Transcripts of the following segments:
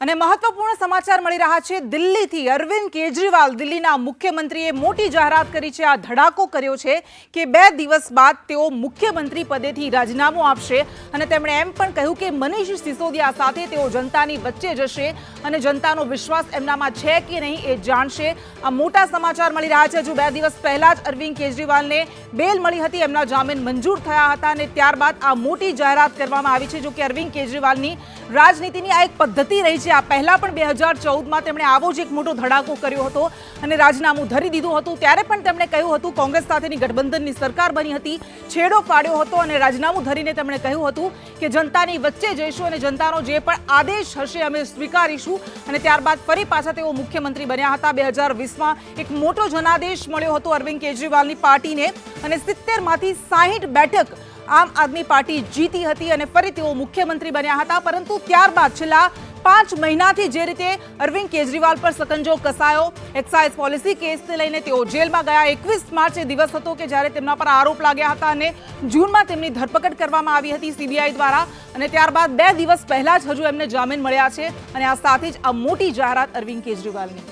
અને મહત્વપૂર્ણ સમાચાર મળી રહ્યા છે દિલ્હીથી। અરવિંદ કેજરીવાલ દિલ્હીના મુખ્યમંત્રીએ મોટી જાહેરાત કરી છે। આ ધડાકો કર્યો છે કે 2 દિવસ બાદ તેઓ મુખ્યમંત્રી પદેથી રાજીનામું આપશે અને તેમણે એમ પણ કહ્યું કે મનીષ સિસોદિયા સાથે તેઓ જનતાની વચ્ચે જશે અને જનતાનો વિશ્વાસ એમનામાં છે કે નહીં એ જાણશે। આ મોટા સમાચાર મળી રહ્યા છે। જો 2 દિવસ પહેલા જ અરવિંદ કેજરીવાલને બેલ મળી હતી, એમના જામીન મંજૂર થયા હતા અને ત્યારબાદ આ મોટી જાહેરાત કરવામાં આવી છે। જો કે અરવિંદ કેજરીવાલની રાજનીતિની આ એક પદ્ધતિ રહી છે। આ પહેલા પણ 2014માં તેમણે આવો જ એક મોટો ધડાકો કર્યો હતો અને રાજીનામું ધરી દીધું હતું। ત્યારે પણ તેમણે કહ્યું હતું કોંગ્રેસ સાથેની ગઠબંધનની સરકાર બની હતી, છેડો ફાડ્યો હતો અને રાજીનામું ધરીને તેમણે કહ્યું હતું કે જનતાની વચ્ચે જઈશું અને જનતાનો જે પણ આદેશ હશે અમે સ્વીકારીશું। અને ત્યારબાદ ફરી પાછા તેઓ મુખ્યમંત્રી બન્યા હતા। 2020માં એક મોટો જનાદેશ મળ્યો હતો અરવિંદ કેજરીવાલની પાર્ટીને અને 70માંથી 60 બેઠક આમ આદમી પાર્ટી જીતી હતી અને ફરી તેઓ મુખ્યમંત્રી બન્યા હતા। પરંતુ ત્યારબાદ છેલ્લા 5 મહિનાથી જે રીતે અરવિંદ કેજરીવાલ પર સકંજો કસાયો, એક્સાઇઝ પોલિસી કેસને લઈને તેઓ જેલમાં ગયા। 21 માર્ચે દિવસ હતો કે જ્યારે તેમના પર આરોપ લાગ્યા હતા અને જૂનમાં તેમની ધરપકડ કરવામાં આવી હતી સીબીઆઈ દ્વારા અને ત્યારબાદ 2 દિવસ પહેલા જ હજુ એમને જામીન મળ્યા છે અને આ સાથે જ આ મોટી જાહેરાત અરવિંદ કેજરીવાલની।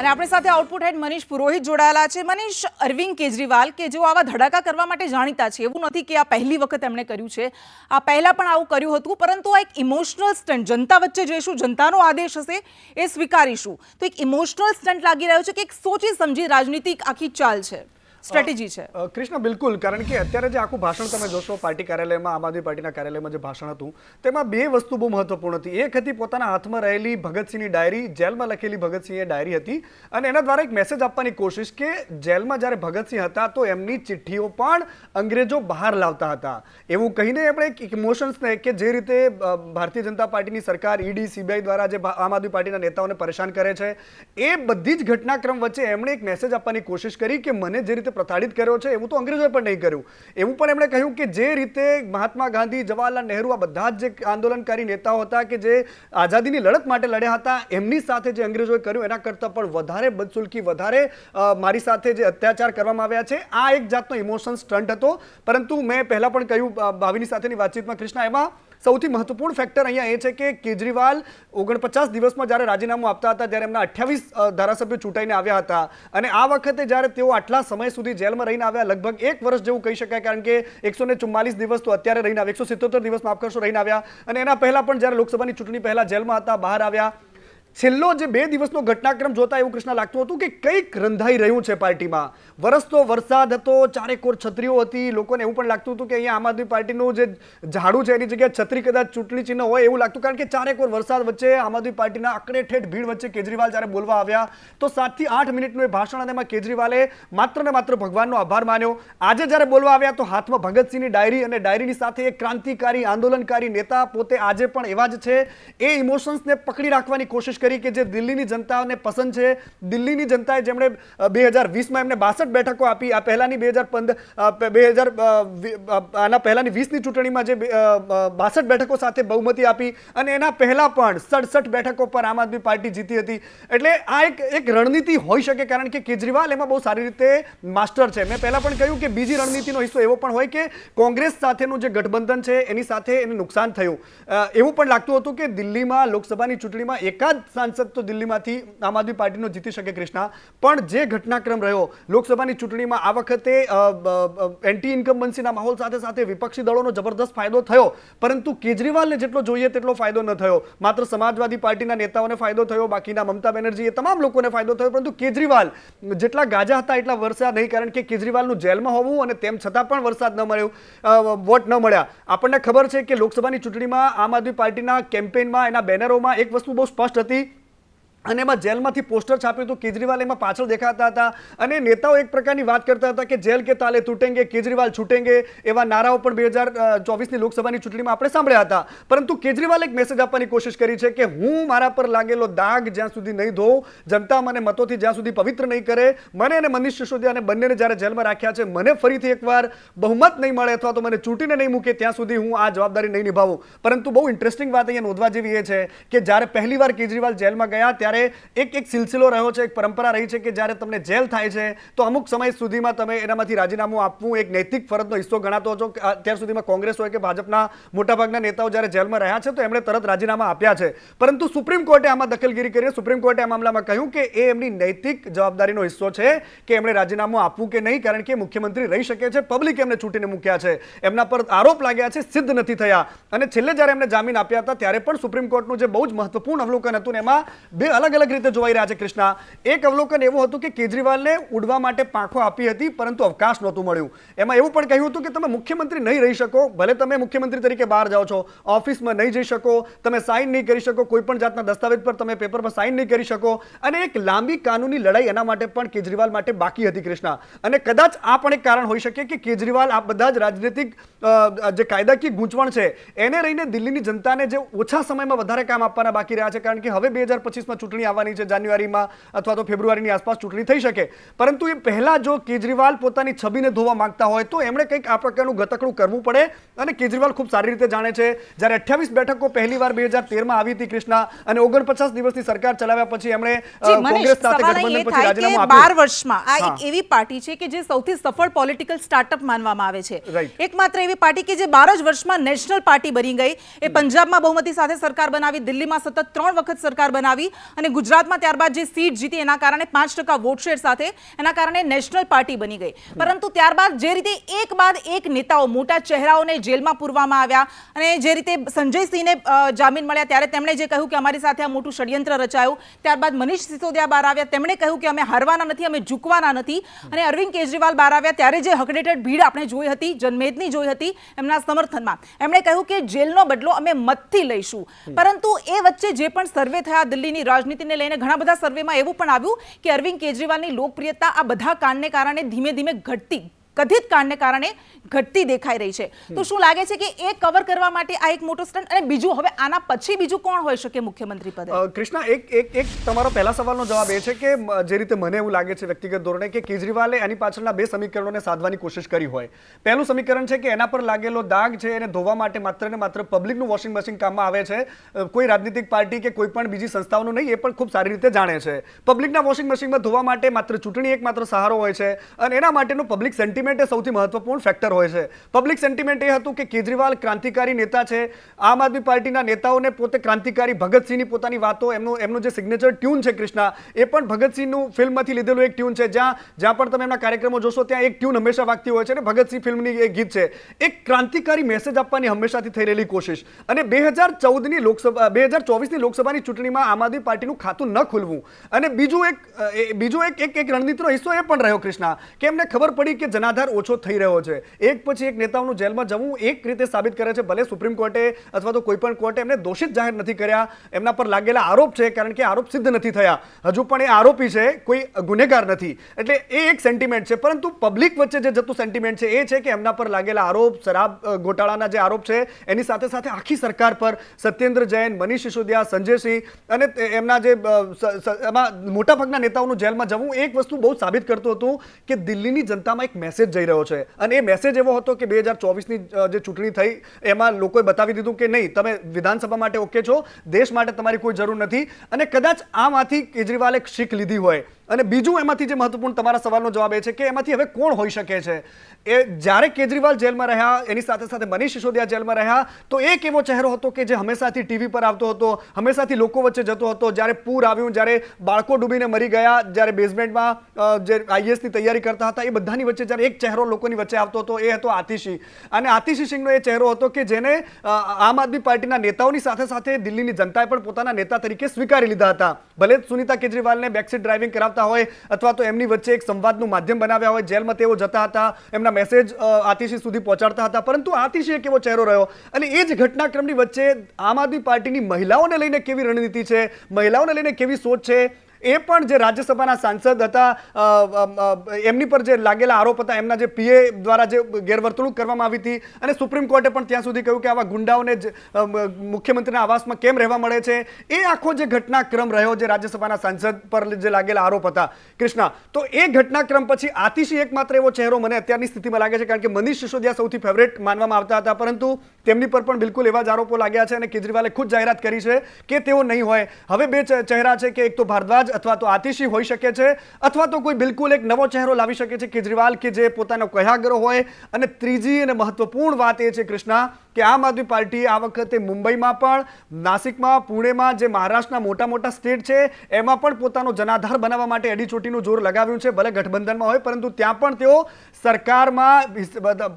અને આપણી સાથે આઉટપુટ હેડ મનીષ પુરોહિત જોડાયેલા છે। મનીષ, અરવિંદ કેજરીવાલ કે જેઓ આવા ધડાકા કરવા માટે જાણીતા છે, એવું નથી કે આ પહેલી વખત એમણે કર્યું છે, આ પહેલા પણ આવું કર્યું હતું, પરંતુ આ એક ઇમોશનલ સ્ટન્ટ, જનતા વચ્ચે જઈશું, જનતાનો આદેશ હશે એ સ્વીકારીશું, તો એક ઇમોશનલ સ્ટન્ટ લાગી રહ્યો છે કે એક સોચી સમજી રાજનીતિક આખી ચાલ છે, સ્ટ્રેટેજી છે। કૃષ્ણ, બિલકુલ, કારણ કે અત્યારે જે આખું ભાષણ તમે જોશો પાર્ટી કાર્યાલયમાં, આમ આદમી પાર્ટીના કાર્યાલયમાં જે ભાષણ હતું તેમાં 2 વસ્તુ બહુ મહત્વપૂર્ણ હતી। એક હતી પોતાના હાથમાં રહેલી ભગતસિંહની ડાયરી, જેલમાં લખેલી ભગતસિંહની ડાયરી હતી અને એના દ્વારા એક મેસેજ આપવાની કોશિશ કે જેલમાં જ્યારે ભગતસિંહ હતા તો એમની ચિઠ્ઠીઓ પણ અંગ્રેજો બહાર લાવતા હતા। એવું કહીને આપણે એક ઇમોશન્સને કે જે રીતે ભારતીય જનતા પાર્ટીની સરકાર ઈડી સીબીઆઈ દ્વારા જે આમ આદમી પાર્ટીના નેતાઓને પરેશાન કરે છે, એ બધી જ ઘટનાક્રમ વચ્ચે એમણે એક મેસેજ આપવાની કોશિશ કરી કે મને જે રીતે પ્રતાડિત કર્યો છે એવું તો અંગ્રેજોએ પણ નહીં કર્યું। એવું પણ એમણે કહ્યું કે જે રીતે મહાત્મા ગાંધી, જવાહરલાલ નહેરુ, આ બધા જ જે આંદોલનકારી નેતાઓ હતા કે જે આઝાદીની લડત માટે લડ્યા હતા, એમની સાથે જે અંગ્રેજોએ કર્યું એના કરતાં પણ વધારે બદસુલકી, વધારે મારી સાથે જે અત્યાચાર કરવામાં આવ્યા છે, આ એક જાતનો ઇમોશન સ્ટન્ટ હતો। પરંતુ મેં પહેલાં પણ કહ્યું ભાવિની સાથેની વાતચીતમાં કૃષ્ણા, એમાં સૌથી મહત્વપૂર્ણ ફેક્ટર અહીંયા એ છે કે કેજરીવાલ 49 દિવસમાં જ્યારે રાજીનામું આપતા હતા ત્યારે એમના 28 ધારાસભ્યો ચૂંટાઈને આવ્યા હતા અને આ વખતે જ્યારે તેઓ આટલા સમય સુધી જેલમાં રહીને આવ્યા, લગભગ 1 વર્ષ જેવું કહી શકાય, કારણ કે 144 દિવસ તો અત્યારે રહીને આવ્યા, 177 દિવસ માફ કરશો રહીને આવ્યા અને એના પહેલા પણ જ્યારે લોકસભાની ચૂંટણી પહેલા જેલમાં હતા, બહાર આવ્યા। છેલ્લો જે 2 દિવસનો ઘટનાક્રમ જોતા એવું કૃષ્ણ લાગતું હતું કે કંઈક રંધાઈ રહ્યું છે પાર્ટીમાં। વરસતો વરસાદ હતો, ચારેકોર છત્રીઓ હતી, લોકોને એવું પણ લાગતું હતું કે અહીંયા આમ આદમી પાર્ટીનું જે ઝાડુ છે એની જગ્યાએ છત્રી કદાચ ચૂંટણી ચિહ્ન હોય એવું લાગતું, કારણ કે ચારેકોર વરસાદ વચ્ચે આમ આદમી પાર્ટીના અકડેઠેઠ ભીડ વચ્ચે કેજરીવાલ જ્યારે બોલવા આવ્યા તો 7 થી 8 મિનિટનું એ ભાષણ અને એમાં કેજરીવાલે માત્ર ને માત્ર ભગવાનનો આભાર માન્યો। આજે જ્યારે બોલવા આવ્યા તો હાથમાં ભગતસિંહની ડાયરી અને ડાયરીની સાથે એક ક્રાંતિકારી, આંદોલનકારી નેતા પોતે આજે પણ એવા જ છે, એ ઇમોશન્સને પકડી રાખવાની કોશિશ કરી કે જે દિલ્હીની જનતાને પસંદ છે। દિલ્હીની જનતાએ જેમણે 2020માં એમને 62 બેઠકો આપી, આ પહેલાની આના પહેલાની 20ની ચૂંટણીમાં જે 62 બેઠકો સાથે બહુમતી આપી અને એના પહેલા પણ 67 બેઠકો પર આમ આદમી પાર્ટી જીતી હતી। એટલે આ એક રણનીતિ હોઈ શકે, કારણ કે કેજરીવાલ એમાં બહુ સારી રીતે માસ્ટર છે। મેં પહેલા પણ કહ્યું કે બીજી રણનીતિનો હિસ્સો એવો પણ હોય કે કોંગ્રેસ સાથેનું જે ગઠબંધન છે એની સાથે એને નુકસાન થયું। એવું પણ લાગતું હતું કે દિલ્હીમાં લોકસભાની ચૂંટણીમાં એકાદ સાંસદ તો દિલ્હીમાંથી આમ આદમી પાર્ટીનો જીતી શકે કૃષ્ણા, પણ જે ઘટનાક્રમ રહ્યો લોકસભાની ચૂંટણીમાં આ વખતે એન્ટી ઇન્કમ્બન્સીના માહોલ સાથે સાથે વિપક્ષી દળોનો જબરદસ્ત ફાયદો થયો, પરંતુ કેજરીવાલને જેટલો જોઈએ તેટલો ફાયદો ન થયો। માત્ર સમાજવાદી પાર્ટીના નેતાઓને ફાયદો થયો, બાકીના મમતા બેનર્જી, એ તમામ લોકોને ફાયદો થયો, પરંતુ કેજરીવાલ જેટલા ગાજા હતા એટલા વરસાદ નહીં, કારણ કે કેજરીવાલનું જેલમાં હોવું અને તેમ છતાં પણ વરસાદ ન મળ્યો, વોટ ન મળ્યા। આપણને ખબર છે કે લોકસભાની ચૂંટણીમાં આમ આદમી પાર્ટીના કેમ્પેઇનમાં, એના બેનરોમાં એક વસ્તુ બહુ સ્પષ્ટ હતી અને એમાં જેલમાંથી પોસ્ટર છાપ્યું હતું, કેજરીવાલ એમાં પાછળ દેખાતા હતા અને નેતાઓ એક પ્રકારની વાત કરતા હતા કે જેલ કે તાલે તૂટેંગે, કેજરીવાલ છૂટેંગે, એવા નારાઓ પણ 2024ની લોકસભાની ચૂંટણીમાં આપણે સાંભળ્યા હતા। પરંતુ કેજરીવાલે એક મેસેજ આપવાની કોશિશ કરી છે કે હું મારા પર લાગેલો દાગ જ્યાં સુધી નહીં ધોઉં, જનતા મને મતોથી જ્યાં સુધી પવિત્ર નહીં કરે, મને અને મનીષ સિસોદિયાને બંનેને જ્યારે જેલમાં રાખ્યા છે, મને ફરીથી એકવાર બહુમત નહીં મળે અથવા તો મને ચૂંટીને નહીં મૂકે ત્યાં સુધી હું આ જવાબદારી નહીં નિભાવું। પરંતુ બહુ ઇન્ટરેસ્ટિંગ વાત અહીંયા નોંધવા જેવી એ છે કે જ્યારે પહેલીવાર કેજરીવાલ જેલમાં ગયા ત્યારે ત્યારે એક સિલસિલો રહ્યો છે, એક પરંપરા રહી છે કે જ્યારે તમને જેલ થાય છે તો અમુક સમય સુધીમાં તમે એનામાંથી રાજીનામું આપવું એક નૈતિક ફરજનો હિસ્સો ગણાતો હતો. અત્યાર સુધીમાં કોંગ્રેસ હોય કે ભાજપના મોટાભાગના નેતાઓ જ્યારે જેલમાં રહ્યા છે તો એમણે તરત રાજીનામા આપ્યા છે, પરંતુ સુપ્રીમ કોર્ટે આમાં દખલગીરી કરી. સુપ્રીમ કોર્ટે આ મામલામાં કહ્યું કે એ એમની નૈતિક જવાબદારીનો હિસ્સો છે કે એમણે રાજીનામું આપવું કે નહીં, કારણ કે મુખ્યમંત્રી રહી શકે છે. પબ્લિક એમને ચૂંટીને મૂક્યા છે, એમના પર આરોપ લાગ્યા છે, સિદ્ધ નથી થયા. અને છેલ્લે જ્યારે એમને જામીન આપ્યા હતા ત્યારે પણ સુપ્રીમ કોર્ટનું જે બહુ જ મહત્વપૂર્ણ અવલોકન હતું ને એમાં બે અલગ અલગ રીતે જોવાઈ રહ્યા છે કૃષ્ણા. એક અવલોકન એવું હતું કે કેજરીવાલને ઉડવા માટે પાંખો આપી હતી પરંતુ અવકાશ નહોતું મળ્યું. એમાં એવું પણ કહ્યું હતું કે તમે મુખ્યમંત્રી નહીં રહી શકો, ભલે તમે મુખ્યમંત્રી તરીકે બહાર જાઓ છો, ઓફિસમાં નહીં જઈ શકો, તમે સાઇન નહીં કરી શકો, કોઈ પણ જાતના દસ્તાવેજ પર તમે પેપર પર સાઇન નહીં કરી શકો. અને એક લાંબી કાનૂની લડાઈ એના માટે પણ કેજરીવાલ માટે બાકી હતી કૃષ્ણા. અને કદાચ આ પણ એક કારણ હોઈ શકે કે કેજરીવાલ આ બધા જ રાજનીતિક જે કાયદાકીય ગૂંચવણ છે એને લઈને દિલ્હીની જનતાને જે ઓછા સમયમાં વધારે કામ આપવાના બાકી રહ્યા છે, કારણ કે હવે 2025માં ચૂંટણી આવવાની છે, જાન્યુઆરીમાં અથવા તો ફેબ્રુઆરીની આસપાસ ચૂંટણી થઈ શકે. પરંતુ એ પહેલા જો કેજરીવાલ પોતાની છબીને ધોવા માંગતા હોય તો એમણે કંઈક આ પ્રકારનું ગતકડું કરવું પડે. અને કેજરીવાલ ખૂબ સારી રીતે જાણે છે, જ્યારે 28 બેઠકો પહેલીવાર 2013માં આવી હતી કૃષ્ણા, અને 49 દિવસની સરકાર ચલાવ્યા પછી એમણે કોંગ્રેસ સાથે ગઠબંધન પછી રાજીનામું આપ્યું. 12 વર્ષમાં આ એક એવી પાર્ટી છે કે જે સૌથી સફળ પોલિટિકલ સ્ટાર્ટઅપ માનવામાં આવે છે. એકમાત્ર એવી પાર્ટી કે જે 12 જ વર્ષમાં નેશનલ પાર્ટી બની ગઈ. એ પંજાબમાં બહુમતી સાથે સરકાર બનાવી, દિલ્હીમાં સતત 3 વખત સરકાર બનાવી અને ગુજરાતમાં ત્યારબાદ જે સીટ જીતી એના કારણે 5% વોટ શેર સાથે એના કારણે નેશનલ પાર્ટી બની ગઈ. પરંતુ ત્યારબાદ જે રીતે એક બાદ એક નેતાઓ, મોટા ચહેરાઓને જેલમાં પૂરવામાં આવ્યા અને જે રીતે સંજય સિંહને જામીન મળ્યા ત્યારે તેમણે જે કહ્યું કે અમારી સાથે આ મોટું ષડયંત્ર રચાયું. ત્યારબાદ મનીષ સિસોદિયા બહાર આવ્યા, તેમણે કહ્યું કે અમે હારવાના નથી, અમે ઝૂકવાના નથી. અને અરવિંદ કેજરીવાલ બહાર આવ્યા ત્યારે જે હકડેટેડ ભીડ આપણે જોઈ હતી, જનમેદની જોઈ હતી એમના સમર્થનમાં, એમણે કહ્યું કે જેલનો બદલો અમે મતથી લઈશું. પરંતુ એ વચ્ચે જે પણ સર્વે થયા દિલ્હીની રાજનીતિને લઈને, ઘણા બધા સર્વેમાં એવું પણ આવ્યું કે અરવિંદ કેજરીવાલની લોકપ્રિયતા આ બધા કાંડને કારણે ધીમે ધીમે ઘટતી, કથિત કાંડને કારણે ઘટતી દેખાઈ રહી છે. તો શું લાગે છે કે એ કવર કરવા માટે આ એક મોટો સ્ટન્ટ? અને બીજું, હવે આના પછી બીજું કોણ હોઈ શકે મુખ્યમંત્રી પદે? કૃષ્ણા, એક તમારો પહેલા સવાલનો જવાબ એ છે કે જે રીતે મને એવું લાગે છે વ્યક્તિગત ધોરણે કે કેજરીવાલે આની પાછળના બે સમીકરણોને સાધવાની કોશિશ કરી હોય. પહેલું સમીકરણ છે કે એના પર લાગેલો દાગ છે એને ધોવા માટે માત્ર ને માત્ર પબ્લિકનું વોશિંગ મશીન કામમાં આવે છે, કોઈ રાજનીતિક પાર્ટી કે કોઈ પણ બીજી સંસ્થાઓનું નહીં. એ પણ ખૂબ સારી રીતે જાણે છે. પબ્લિકના વોશિંગ મશીનમાં ધોવા માટે માત્ર ચૂંટણી એક માત્ર સહારો હોય છે, અને એના માટેનું પબ્લિક સેન્ટિમેન્ટ એ સૌથી મહત્વપૂર્ણ ફેક્ટર હોય છે. પબ્લિક સેન્ટિમેન્ટ એ હતું કે કેજરીવાલ ક્રાંતિકારી નેતા છે. આમ આદમી પાર્ટીના નેતાઓને પોતે ક્રાંતિકારી, ભગતસિંહની પોતાની વાતો, એમનું જે સિગ્નેચર ટ્યુન છે કૃષ્ણા, એ પણ ભગતસિંહનું ફિલ્મમાંથી લીધેલું એક ટ્યુન છે. જ્યાં પણ તમે એમના કાર્યક્રમો જોશો ત્યાં એક ટ્યુન હંમેશા વાગતી હોય છે અને ભગતસિંહ ફિલ્મની એક ગીત છે. એક ક્રાંતિકારી મેસેજ આપવાની હંમેશાથી થઈ રહેલી કોશિશ. અને 2024ની લોકસભાની ચૂંટણીમાં આમ આદમી પાર્ટીનું ખાતું ન ખુલવું, અને બીજો એક રણનીતિનો હિસ્સો એ પણ રહ્યો કૃષ્ણા કે એમને ખબર પડી કે જનાધાર ઓછો થઈ રહ્યો છે. એક પછી એક નેતાઓનું જેલમાં જવું એક રીતે સાબિત કરે છે, ભલે સુપ્રીમ કોર્ટે અથવા તો કોઈ પણ કોર્ટે એમને દોષિત જાહેર નથી કર્યા, એમના પર લાગેલા આરોપ છે, કારણ કે આરોપ સિદ્ધ નથી થયા, હજુ પણ એ આરોપી છે, કોઈ ગુનેગાર નથી. એટલે એ એક સેન્ટિમેન્ટ છે. પરંતુ પબ્લિક વચ્ચે જે જતું સેન્ટિમેન્ટ છે એ છે કે એમના પર લાગેલા આરોપ, શરાબ ગોટાળાના જે આરોપ છે એની સાથે સાથે આખી સરકાર પર સત્યેન્દ્ર જૈન, મનીષ સિસોદિયા, સંજય સિંહ અને એમના જે એમાં મોટાભાગના નેતાઓનું જેલમાં જવું એક વસ્તુ બહુ સાબિત કરતું હતું કે દિલ્હીની જનતામાં એક મેસેજ જઈ રહ્યો છે. અને એ મેસેજ એવો હતો કે 2024ની જે ચૂંટણી થઈ એમાં લોકોએ બતાવી દીધું કે નહીં, તમે વિધાનસભા માટે ઓકે છો, દેશ માટે તમારી કોઈ જરૂર નથી. અને કદાચ આમાંથી કેજરીવાલે શીખ લીધી હોય. અને બીજું એમાંથી જે મહત્વપૂર્ણ તમારા સવાલનો જવાબ એ છે કે એમાંથી હવે કોણ હોઈ શકે છે. એ જ્યારે કેજરીવાલ જેલમાં રહ્યા, એની સાથે સાથે મનીષ સિસોદિયા જેલમાં રહ્યા, તો એક એવો ચહેરો હતો કે જે હંમેશાથી ટીવી પર આવતો હતો, હંમેશાથી લોકો વચ્ચે જતો હતો. જ્યારે પૂર આવ્યું, જ્યારે બાળકો ડૂબીને મરી ગયા, જ્યારે બેઝમેન્ટમાં જે આઈએસની તૈયારી કરતા હતા, એ બધાની વચ્ચે જ્યારે એક ચહેરો લોકોની વચ્ચે આવતો હતો એ હતો આતિશી. અને આતિશી સિંહનો એ ચહેરો હતો કે જેને આમ આદમી પાર્ટીના નેતાઓની સાથે સાથે દિલ્હીની જનતાએ પણ પોતાના નેતા તરીકે સ્વીકારી લીધા હતા. ભલે સુનીતા કેજરીવાલને બેકસીટ ડ્રાઇવિંગ કરાવતા હોય અથવા તો એમની વચ્ચે એક સંવાદનું માધ્યમ બનાવ્યા હોય, જેલમાં તેઓ જતા હતા, એમના મેસેજ આતિશી સુધી પહોંચાડતા હતા, પરંતુ આતિશી એક એવો ચહેરો રહ્યો. અને એ જ ઘટનાક્રમની વચ્ચે આમ આદમી પાર્ટીની મહિલાઓને લઈને કેવી રણનીતિ છે, મહિલાઓને લઈને કેવી સોચ છે, એ પણ જે રાજ્યસભાના સાંસદ હતા એમની પર જે લાગેલા આરોપ હતા, એમના જે પીએ દ્વારા જે ગેરવર્તણૂક કરવામાં આવી હતી, અને સુપ્રીમ કોર્ટે પણ ત્યાં સુધી કહ્યું કે આવા ગુંડાઓને મુખ્યમંત્રીના આવાસમાં કેમ રહેવા મળે છે, એ આખો જે ઘટનાક્રમ રહ્યો જે રાજ્યસભાના સાંસદ પર જે લાગેલા આરોપ હતા કૃષ્ણા, તો એ ઘટનાક્રમ પછી આતિશી એકમાત્ર એવો ચહેરો મને અત્યારની સ્થિતિમાં લાગે છે, કારણ કે મનીષ સિસોદિયા સૌથી ફેવરેટ માનવામાં આવતા હતા, પરંતુ તેમની પર પણ બિલકુલ એવા જ આરોપો લાગ્યા છે અને કેજરીવાલે ખુદ જાહેરાત કરી છે કે તેઓ નહીં હોય. હવે બે ચહેરા છે કે એક તો ભારદ્વાજ અથવા તો આતિશી હોઈ શકે છે, અથવા તો કોઈ બિલકુલ એક નવો ચહેરો લાવી શકે છે કેજરીવાલ, કે જે પોતાનો કહાગરો હોય. અને ત્રીજી અને મહત્વપૂર્ણ વાત એ છે કૃષ્ણા કે આમ આદમી પાર્ટી આ વખતે મુંબઈમાં પણ, નાસિકમાં, પુણેમાં, જે મહારાષ્ટ્રના મોટા મોટા સ્ટેટ છે એમાં પણ પોતાનો જનાધાર બનાવવા માટે એડીચોટીનું જોર લગાવ્યું છે. ભલે ગઠબંધનમાં હોય, પરંતુ ત્યાં પણ તેઓ સરકારમાં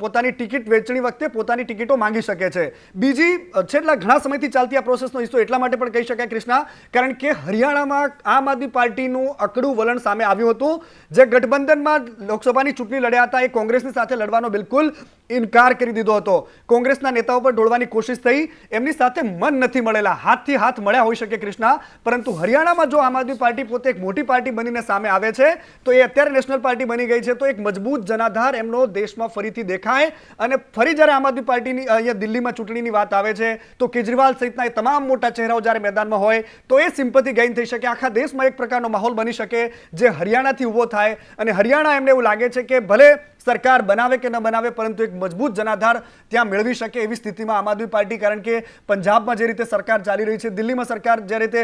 પોતાની ટિકિટ વેચણી વખતે પોતાની ટિકિટો માંગી શકે છે. બીજી, છેલ્લા ઘણા સમયથી ચાલતી આ પ્રોસેસનો હિસ્સો એટલા માટે પણ કહી શકાય કૃષ્ણા, કારણ કે હરિયાણામાં આમ આદમી પાર્ટીનું અકડું વલણ સામે આવ્યું હતું. જે ગઠબંધનમાં લોકસભાની ચૂંટણી લડ્યા હતા એ કોંગ્રેસની સાથે લડવાનો બિલકુલ ઇનકાર કરી દીધો હતો. કોંગ્રેસના નેતાઓ પર ઢોળવાની કોશિશ થઈ, એમની સાથે મન નથી મળેલા, હાથથી હાથ મળ્યા હોઈ શકે કૃષ્ણા, પરંતુ હરિયાણામાં જો આમ આદમી પાર્ટી પોતે એક મોટી પાર્ટી બનીને સામે આવે છે, તો એ અત્યારે નેશનલ પાર્ટી બની ગઈ છે, તો એક મજબૂત જનાધાર એમનો દેશમાં ફરીથી દેખાય. અને ફરી જ્યારે આમ આદમી પાર્ટીની અહીંયા દિલ્હીમાં ચૂંટણીની વાત આવે છે, તો કેજરીવાલ સહિતના એ તમામ મોટા ચહેરાઓ જ્યારે મેદાનમાં હોય, તો એ સિમ્પથી ગેઇન થઈ શકે, આખા દેશમાં એક પ્રકારનો માહોલ બની શકે જે હરિયાણાથી ઊભો થાય. અને હરિયાણા એમને એવું લાગે છે કે ભલે સરકાર બનાવે કે ન બનાવે, પરંતુ એક મજબૂત જનાધાર ત્યાં મેળવી શકે એવી સ્થિતિમાં આમ આદમી પાર્ટી, કારણ કે પંજાબમાં જે રીતે સરકાર ચાલી રહી છે, દિલ્હીમાં સરકાર જે રીતે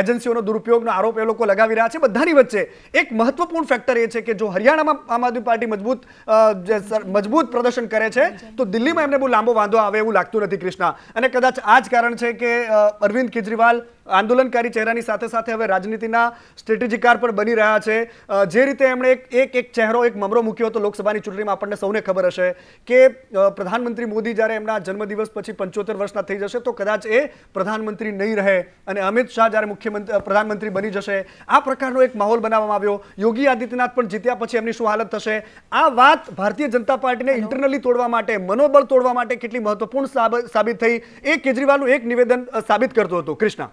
એજન્સીઓનો દુરુપયોગનો આરોપ એ લોકો લગાવી રહ્યા છે, બધાની વચ્ચે એક મહત્વપૂર્ણ ફેક્ટર એ છે કે જો હરિયાણામાં આમ આદમી પાર્ટી મજબૂત પ્રદર્શન કરે છે, તો દિલ્હીમાં એમને બહુ લાંબો વાંધો આવે એવું લાગતું નથી કૃષ્ણા. અને કદાચ આ જ કારણ છે કે અરવિંદ કેજરીવાલ આંદોલનકારી ચહેરાની સાથે સાથે હવે રાજનીતિના સ્ટ્રેટેજીકાર પણ બની રહ્યા છે. જે રીતે એમણે એક ચહેરો, એક મમરો મૂક્યો હતો લોકસભાની ચૂંટણીમાં, આપણને સૌને ખબર હશે કે પ્રધાનમંત્રી મોદી જ્યારે એમના જન્મદિવસ પછી 75 વર્ષના થઈ જશે, તો કદાચ એ પ્રધાનમંત્રી નહીં રહે, અને અમિત શાહ જ્યારે પ્રધાનમંત્રી બની જશે, આ પ્રકારનો એક માહોલ બનાવવામાં આવ્યો. યોગી આદિત્યનાથ પણ જીત્યા પછી એમની શું હાલત થશે, આ વાત ભારતીય જનતા પાર્ટીને ઇન્ટરનલી તોડવા માટે, મનોબળ તોડવા માટે કેટલી મહત્વપૂર્ણ સાબિત થઈ, એ કેજરીવાલનું એક નિવેદન સાબિત કરતું હતું કૃષ્ણા.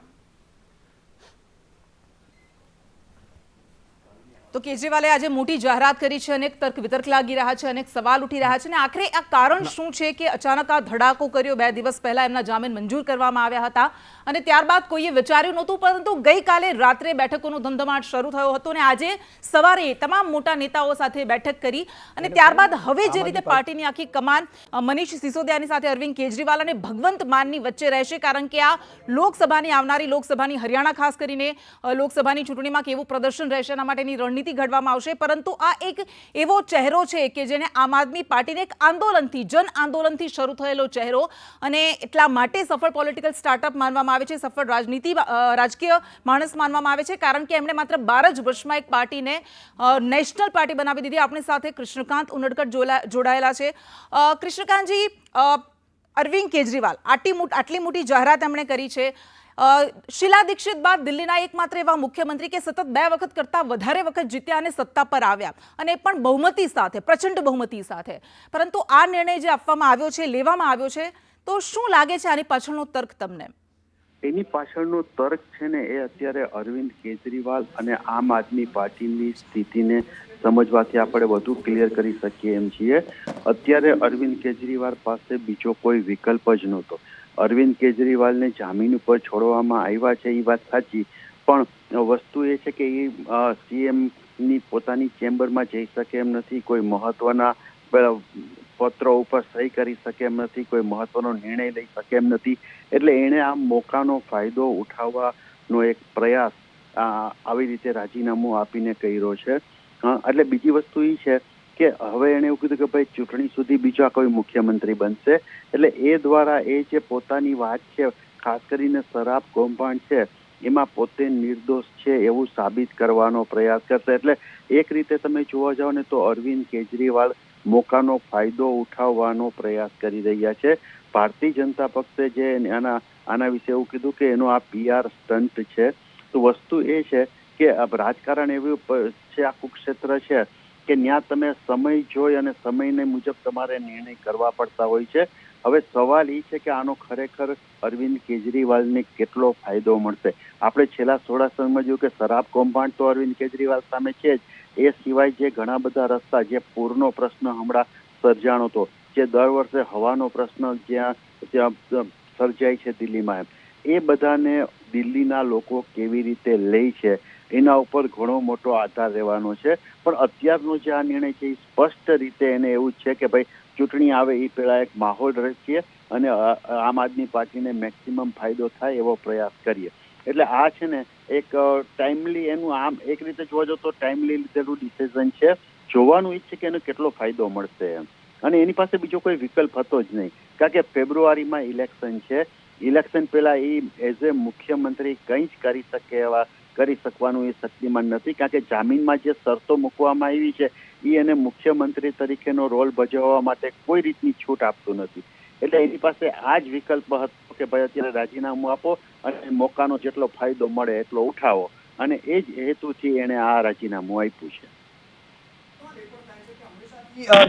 તો કેજરીવાલે આજે મોટી જાહેરાત કરી છે, અનેક તર્ક વિતર્ક લાગી રહ્યા છે, અનેક સવાલ ઉઠી રહ્યા છે, અને આખરે આ કારણ શું છે કે અચાનક આ ધડાકો કર્યો? 2 દિવસ પહેલા એમના જામીન મંજૂર કરવામાં આવ્યા હતા અને ત્યારબાદ કોઈએ વિચાર્યું નહોતું, પરંતુ ગઈકાલે રાત્રે બેઠકોનો ધમધમાટ શરૂ થયો હતો અને આજે સવારે તમામ મોટા નેતાઓ સાથે બેઠક કરી, અને ત્યારબાદ હવે જે રીતે પાર્ટીની આખી કમાન મનીષ સિસોદિયાની સાથે અરવિંદ કેજરીવાલ અને ભગવંત માનની વચ્ચે રહેશે, કારણ કે આ લોકસભાની, આવનારી લોકસભાની, હરિયાણા ખાસ કરીને લોકસભાની ચૂંટણીમાં કેવું પ્રદર્શન રહેશે એના માટેની રણનીતિ ઘડવામાં આવશે. પરંતુ આ એક એવો ચહેરો છે કે જેને આમ આદમી પાર્ટીને એક આંદોલનથી, જન આંદોલનથી શરૂ થયેલો ચહેરો, અને એટલા માટે સફળ પોલિટિકલ સ્ટાર્ટઅપ માનવામાં આવે છે, સફળ રાજકીય માણસ માનવામાં આવે છે, કારણ કે એમણે માત્ર 12 જ વર્ષમાં એક પાર્ટીને નેશનલ પાર્ટી બનાવી દીધી. આપણી સાથે કૃષ્ણકાંત ઉનડકટ જોડાયેલા છે. કૃષ્ણકાંતજી, અરવિંદ કેજરીવાલ આટલી મોટી જાહેરાત એમણે કરી છે. શીલા દીક્ષિત બાદ દિલ્હીના એકમાત્ર એવા મુખ્યમંત્રી કે સતત 2 વખત કરતાં વધારે વખત જીત્યા અને સત્તા પર આવ્યા, અને પણ બહુમતી સાથે, પ્રચંડ બહુમતી સાથે. પરંતુ આ નિર્ણય જે આપવામાં આવ્યો છે, લેવામાં આવ્યો છે, તો શું લાગે છે આની પાછળનો તર્ક તમને? એની પાછળનો તર્ક છે ને, એ અત્યારે અરવિંદ કેજરીવાલ અને આમ આદમી પાર્ટીની સ્થિતિને સમજવાથી આપણે વધુ ક્લિયર કરી શકીએ એમ છીએ. અત્યારે અરવિંદ કેજરીવાલ પાસે બીજો કોઈ વિકલ્પ જ નહોતો. અરવિંદ કેજરીવાલને જામીન ઉપર છોડવામાં આવ્યા છે, એ વાત સાચી, પણ વસ્તુ એ છે કે એ સીએમની પોતાની ચેમ્બરમાં જઈ શકે એમ નથી, કોઈ મહત્વના પત્રો ઉપર સહી કરી શકે એમ નથી, કોઈ મહત્વનો નિર્ણય લઈ શકે એમ નથી. એટલે એણે આ મોકાનો ફાયદો ઉઠાવવાનો એક પ્રયાસ આવી રીતે રાજીનામું આપીને કર્યો છે. એટલે બીજી વસ્તુ એ છે કે હવે એણે એવું કીધું કે ભાઈ ચૂંટણી સુધી બીજા કોઈ મુખ્યમંત્રી બનશે, એટલે એ દ્વારા એ જે પોતાની વાત છે, ખાસ કરીને શરાબ કૌભાંડ છે, એમાં પોતે નિર્દોષ છે એવું સાબિત કરવાનો પ્રયાસ કરશે. એટલે એક રીતે તમે જોવા જાઓ ને તો અરવિંદ કેજરીવાલ મોકાનો ફાયદો ઉઠાવવાનો પ્રયાસ કરી રહ્યા છે. ભારતીય જનતા પક્ષે જે આના વિશે એવું કીધું કે એનો આ PR સ્ટન્ટ છે. તો વસ્તુ એ છે કે રાજકારણ એવું છે, આખું ક્ષેત્ર છે કે ત્યાં તમે સમય જોઈ અને સમયને મુજબ તમારે નિર્ણય કરવા પડતા હોય છે. હવે સવાલ એ છે કે આનો ખરેખર અરવિંદ કેજરીવાલને કેટલો ફાયદો મળશે. આપણે છેલ્લા થોડા સમયમાં જોયું કે શરાબ કૌભાંડ તો અરવિંદ કેજરીવાલ સામે છે જ, એ સિવાય જે ઘણા બધા રસ્તા, જે પૂરનો પ્રશ્ન હમણાં સર્જાણો હતો, જે દર વર્ષે હવાનો પ્રશ્ન જ્યાં સર્જાય છે દિલ્હીમાં, એ બધાને દિલ્હીના લોકો કેવી રીતે લે છે એના ઉપર ઘણો મોટો આધાર રહેવાનો છે. પણ અત્યારનો જે આ નિર્ણય છે એ સ્પષ્ટ રીતે એને એવું જ છે કે ભાઈ ચૂંટણી આવે એ પહેલા એક માહોલ રચીએ અને આમ આદમી પાર્ટીને મેક્સિમમ ફાયદો થાય એવો પ્રયાસ કરીએ. એટલે આ છે ને એક ટાઈમલી, એનું આમ એક રીતે જોવા જાવ તો ટાઈમલી લીધેલું ડિસિઝન છે. જોવાનું ઈ છે કે એનો કેટલો ફાયદો મળશે એમ. અને એની પાસે બીજો કોઈ વિકલ્પ હતો જ નહીં, કારણ કે ફેબ્રુઆરીમાં ઇલેક્શન છે. ઇલેક્શન પહેલા એ એઝ એ મુખ્યમંત્રી કંઈ જ કરી શકવાનું એ શક્તિમાન નથી, કારણ કે જામીનમાં જે શરતો મૂકવામાં આવી છે એ એને મુખ્યમંત્રી તરીકેનો રોલ ભજવવા માટે કોઈ રીતની છૂટ આપતું નથી. એટલે એની પાસે આ જ વિકલ્પ હતો કે ભાઈ અત્યારે રાજીનામું આપો અને મોકાનો જેટલો ફાયદો મળે એટલો ઉઠાવો, અને એ જ હેતુથી એને આ રાજીનામું આપ્યું છે.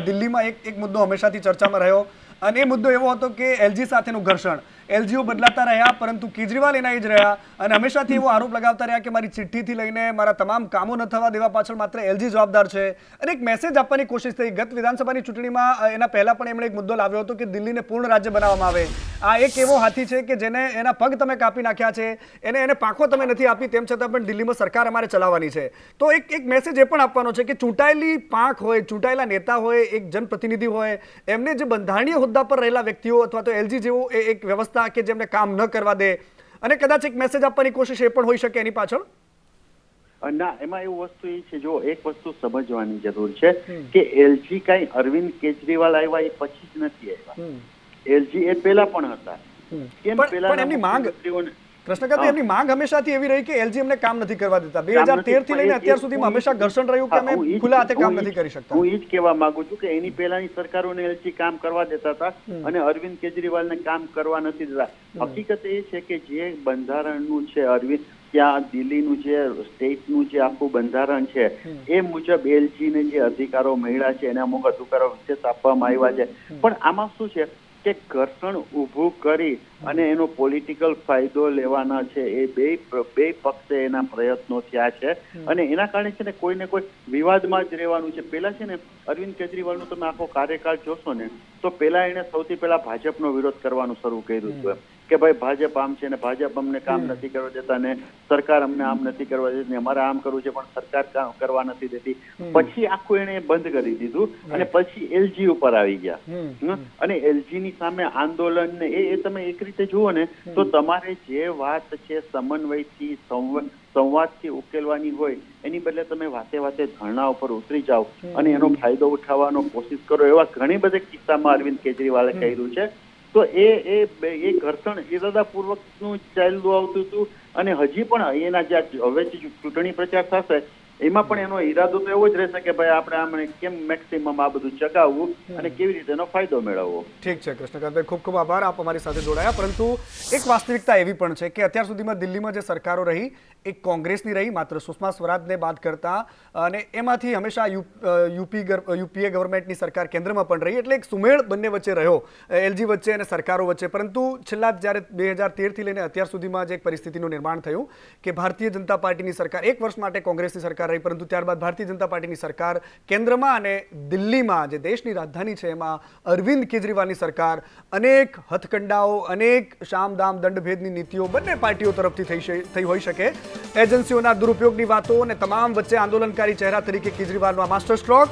દિલ્હીમાં એક મુદ્દો હંમેશાથી ચર્ચામાં રહ્યો અને એ મુદ્દો એવો હતો કે એલજી સાથેનું ઘર્ષણ. એલજીઓ બદલાતા રહ્યા પરંતુ કેજરીવાલ એના જ રહ્યા અને હંમેશાથી એવો આરોપ લગાવતા રહ્યા કે મારી ચિઠ્ઠીથી લઈને મારા તમામ કામો ન થવા દેવા પાછળ માત્ર એલજી જવાબદાર છે. અને એક મેસેજ આપવાની કોશિશ થઈ. ગત વિધાનસભાની ચૂંટણીમાં એના પહેલા પણ એમણે એક મુદ્દો લાવ્યો હતો કે દિલ્હીને પૂર્ણ રાજ્ય બનાવવામાં આવે. આ એક એવો હાથી છે કે જેને એના પગ તમે કાપી નાખ્યા છે, એને પાંખો તમે નથી આપી, તેમ છતાં પણ દિલ્હીમાં સરકાર અમારે ચલાવવાની છે. તો એક મેસેજ એ પણ આપવાનો છે કે ચૂંટાયેલી પાંખ હોય, ચૂંટાયેલા નેતા હોય, એક જનપ્રતિનિધિ હોય, એમને જે બંધારણીય હોદ્દા પર રહેલા વ્યક્તિઓ અથવા તો એલજી જેવું એક વ્યવસ્થા કે જેમને કામ ન કરવા દે, અને કદાચ એક મેસેજ આપવાની કોશિશ એ પણ હોઈ શકે એની પાછળ. ના, એમાં એવું વસ્તુ એ છે, જો એક વસ્તુ સમજવાની જરૂર છે કે એલજી કઈ અરવિંદ કેજરીવાલ આવ્યા એ પછી જ નથી આવ્યા. એલજી એ પહેલા પણ હતા. પણ એમની માંગ, કૃષ્ણકાંત, એમની માંગ હંમેશાથી એવી રહી કે એલજી એમને કામ નથી કરવા દેતા. 2013 થી લઈને અત્યાર સુધીમાં હંમેશા ઘર્ષણ રહ્યું કે અમે ખુલ્લા હાથે કામ નથી કરી શકતા. હું એ જ કહેવા માંગુ છું કે એની પહેલાની સરકારોને એલજી કામ કરવા દેતા હતા અને અરવિંદ કેજરીવાલને કામ કરવા નથી દેતા. હકીકત એ છે કે જે બંધારણનું છે અરવિંદ, ત્યાં દિલ્હીનું જે સ્ટેટનું જે આખું બંધારણ છે એ મુજબ એલજીને જે અધિકારો મળ્યા છે એના અમુક અધિકારો વિશેષ આપવામાં આવ્યા છે. પણ આમાં શું છે કે ઘર્ષણ ઊભું કરી અને એનો પોલિટિકલ ફાયદો લેવાના છે એ બે પક્ષે એના પ્રયત્નો થયા છે અને એના કારણે છે ને કોઈને કોઈ વિવાદમાં જ રહેવાનું છે. પેલા છે ને અરવિંદ કેજરીવાલનો તમે આખો કાર્યકાળ જોશો ને તો પેલા એને સૌથી પહેલા ભાજપનો વિરોધ કરવાનું શરૂ કર્યું હતું કે ભાઈ ભાજપ આમ છે ને ભાજપ અમને કામ નથી કરવા દેતા ને સરકાર અમને આમ નથી કરવા દેતી ને અમારે આમ કરવું છે પણ સરકાર કામ કરવા નથી દેતી. પછી આખું એને બંધ કરી દીધું અને પછી એલજી ઉપર આવી ગયા અને એલજી ની સામે આંદોલન ને એ તમે એક રીતે જુઓ ને તો તમારે જે વાત છે સમન્વયથી સંવાદથી ઉકેલવાની હોય એની બદલે તમે વાતે ધરણા ઉપર ઉતરી જાઓ અને એનો ફાયદો ઉઠાવવાનો કોશિશ કરો. એવા ઘણી બધા કિસ્સામાં અરવિંદ કેજરીવાલે કર્યું છે. તો એ ઘર્ષણ ઇરાદાપૂર્વકનું ચાલ્યું આવતું હતું અને હજી પણ એના જે હવે ચૂંટણી પ્રચાર થશે એમાં પણ એનો ઈરાદો તો એવો જ રહેશે કે ભાઈ આપણે આમને કેમ મેક્સિમમ આ બધું ચગાવવું અને કેવી રીતે એનો ફાયદો મેળવવો. ઠીક છે કૃષ્ણકાંતભાઈ, ખૂબ ખૂબ આભાર, આપ અમારી સાથે જોડાયા. પરંતુ એક વાસ્તવિકતા એવી પણ છે કે અત્યાર સુધીમાં દિલ્હીમાં જે સરકારો રહી એ કોંગ્રેસની રહી, માત્ર સુષ્મા સ્વરાજને બાદ કરતા, અને એમાંથી હંમેશા યુપીએ ગવર્મેન્ટની સરકાર કેન્દ્રમાં પણ રહી. એટલે એક સુમેળ બંને વચ્ચે રહ્યો, એલજી વચ્ચે અને સરકારો વચ્ચે. પરંતુ છેલ્લા જ્યારે 2013થી લઈને અત્યાર સુધીમાં જે એક પરિસ્થિતિનું નિર્માણ થયું કે ભારતીય જનતા પાર્ટીની સરકાર, એક વર્ષ માટે કોંગ્રેસની સરકાર રહી પરંતુ ત્યારબાદ ભારતીય જનતા પાર્ટીની સરકાર કેન્દ્રમાં અને દિલ્હીમાં જે દેશની રાજધાની છે એમાં અરવિંદ કેજરીવાલની સરકાર, અનેક હથકંડાઓ, અનેક શામદામ દંડભેદની નીતિઓ બંને પાર્ટીઓ તરફથી થઈ હોઈ શકે, એજન્સીઓના દુરુપયોગની વાતો અને તમામ વચ્ચે આંદોલનકારી ચહેરા તરીકે કેજરીવાલનો માસ્ટર સ્ટ્રોક